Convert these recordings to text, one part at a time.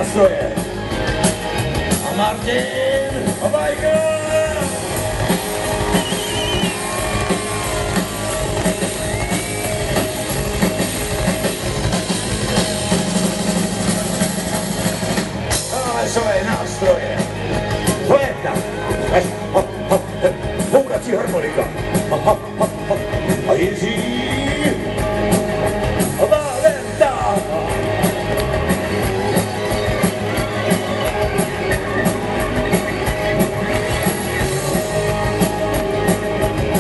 nástroje. A Martin Obajka. Svoje nástroje. Flétna. Poukací harmonika. A Jiří Valenta.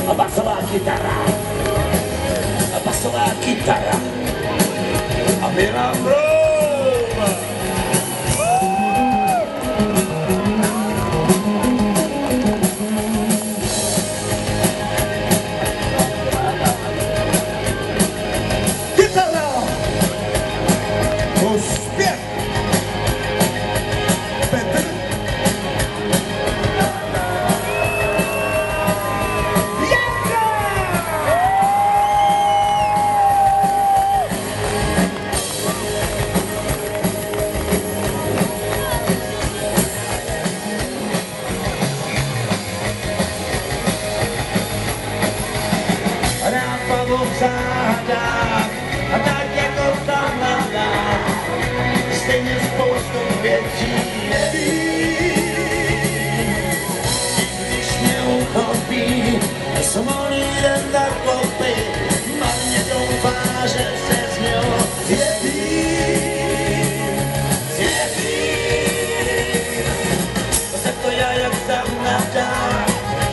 A basová kytara. A basová kytara. A Milan Brom. A tak jako ta mladá, stejně spoustu věcí neví. Když mě uchopí, jsem on jeden takový, marně doufá, že se z něho zjevím. Tak to já jak ta mladá,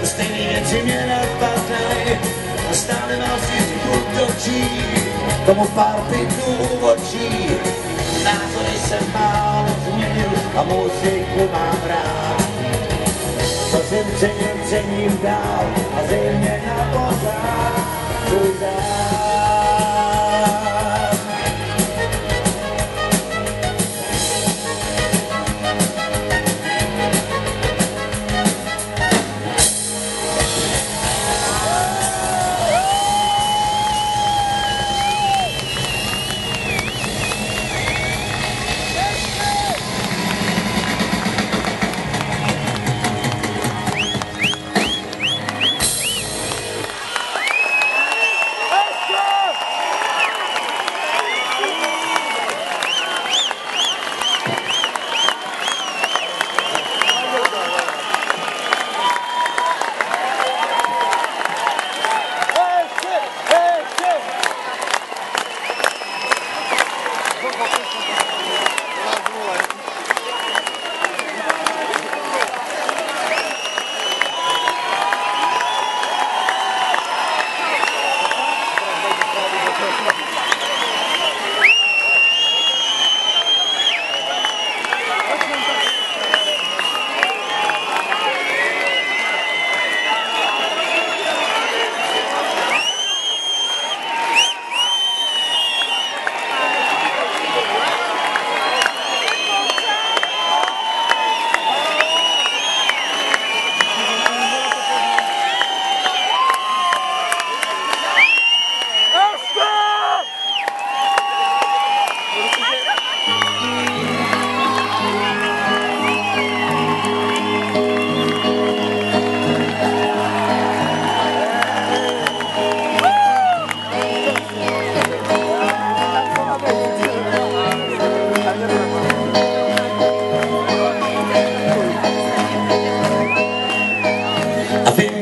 stejný věci mě napadají. Stále nás vždycky točí, tomu pár pitů očí. Názory jsem málo změnil a muziku mám rád. Co jsem cením dál a zřejmě na pořád tvůj dál.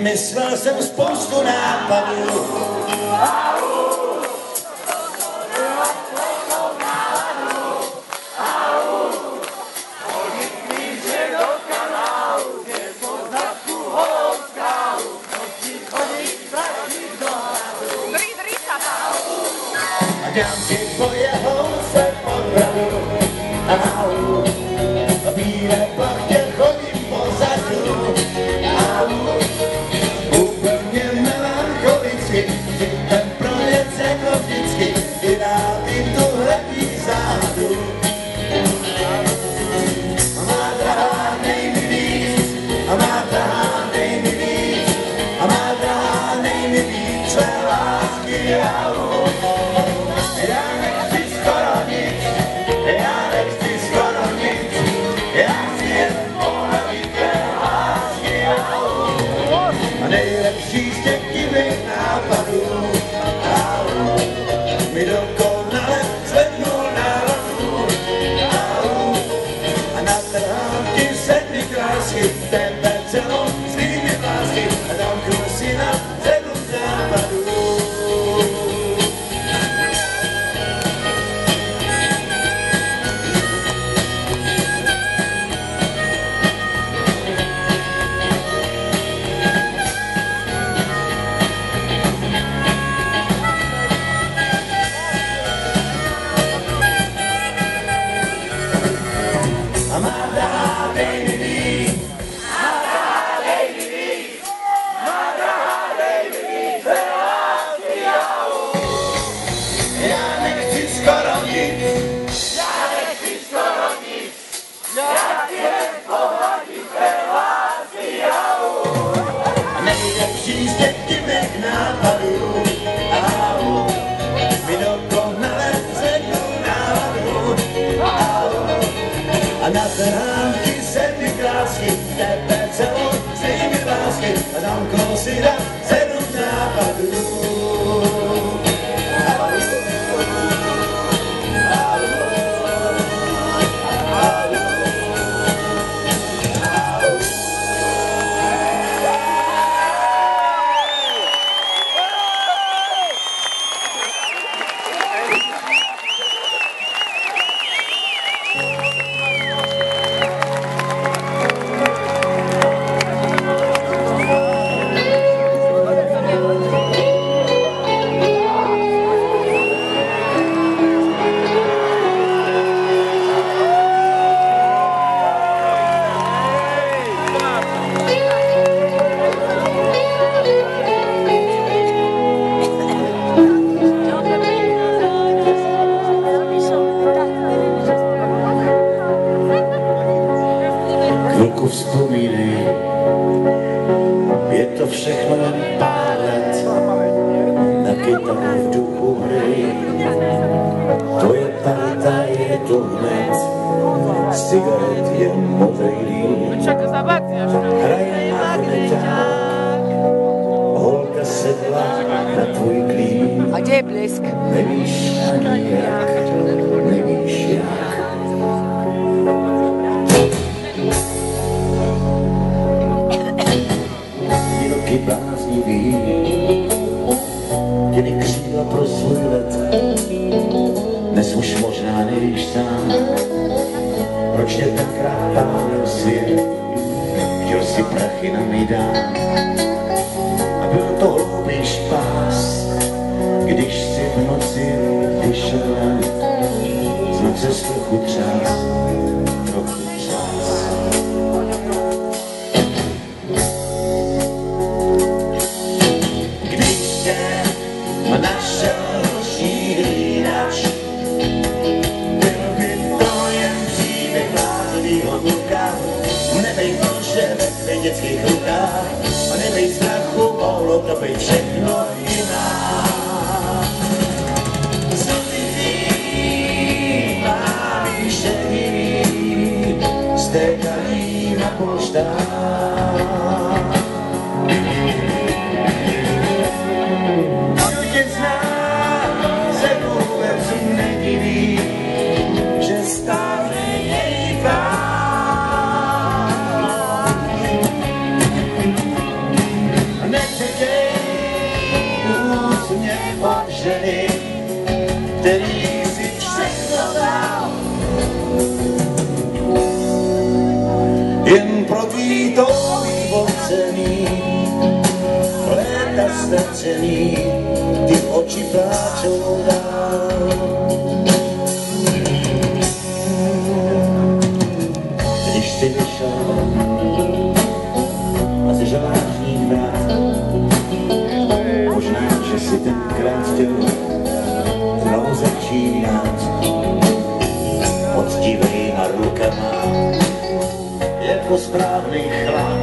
Myslel jsem spoustu nápadů. A dám si tvoje house podradu. A bílé plachtě chodím pozadu. Úplně melancholicky, ten projet jako vždycky, i dát jim tuhle písádu. A má drahá, dej mi víc, a má drahá, dej mi víc, a má drahá, dej mi víc, své lásky já nechci skoro nic, děti mých nápadů. Au, mi dokonale zvednu náladu. Au, a na zránky se mi krásky, tebe celou stejně lásky, a tam koho si dám 7 nápadů. Chvilku vzpomínej, je to všechno jen pár let, na kytaru v duchu hry. To je parta, je to hned, z cigaret je modrý dým. Hraje magneťák, holka sedla na tvůj klín. A kde je blesk? Nevíš ani jak, nevíš jak. Bláznivý, dělí křídla pro svůj let. Dnes už možná nevíš sám, proč tě tenkrát pálil svět. Chtěl si prachy na mě dát a byl to hloupý špás, když si v noci vyšel znal ses trochu třás, trochu třás. Nebej nože ve dětských rukách a nebej strachu, mohlo to být všechno jinak. Zlý mámy šedivý, stékají na polštách. Kdo tě zná, se vůbec nediví, že stále jej pár. Od ženy, který si všechno dal, jen pro tvý touhy obcený, léta ztracený, ty oči pláčou dál. Když jsi vyšel a ze žalářních vrát, možná, že si tenkrát chtěl znovu začínat poctivýma rukama, jako správný chlap.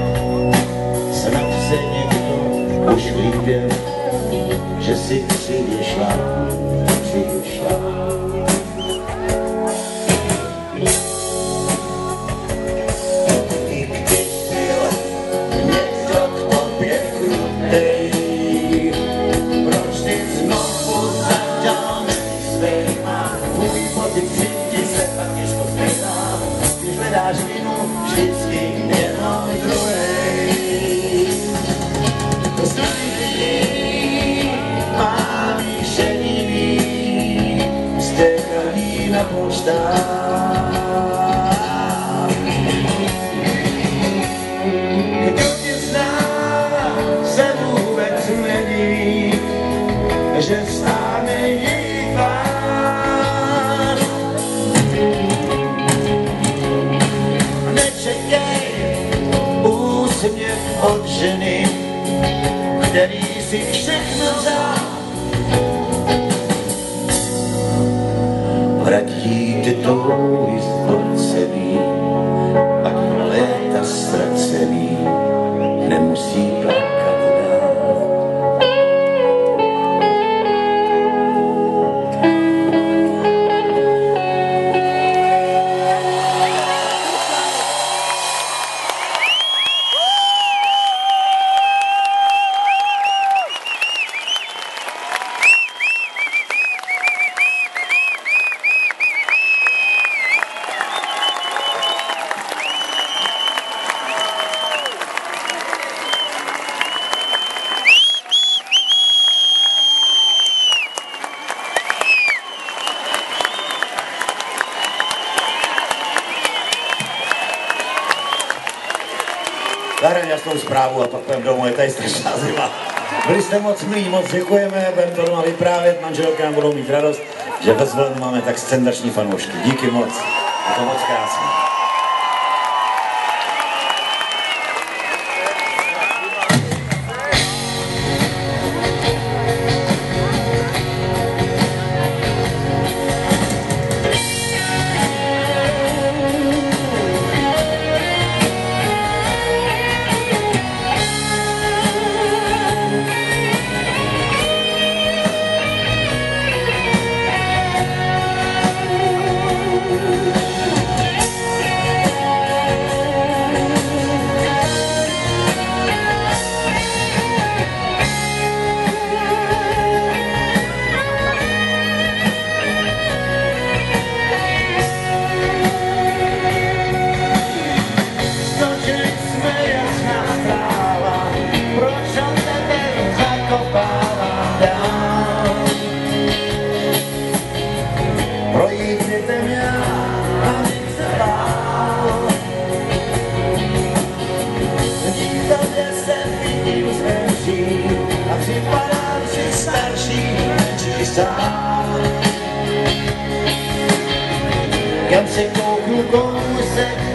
Snad se někdo už líbil, že si přišla. I když byl někdo k tobě krutej, hledáš vinu vždycky jenom druhej. To zlý mámy šedivý, stékají na polštách. Kdo tě zná, se vůbec nediví, že stáne její tvář. Úsměv od ženy, který si všechno vzal. Vratí ty touhy zborcený, ať léta ztracený, nemusí plakat dál. krásnou zprávu a pak půjdeme domů, je tady strašná zima. Byli jste moc milí, moc děkujeme, budeme to doma vyprávět, manželky nám budou mít radost, že ve Zvolenu máme tak scendační fanoušky. Díky moc, je to moc krásné. Kam se kouknu, komu se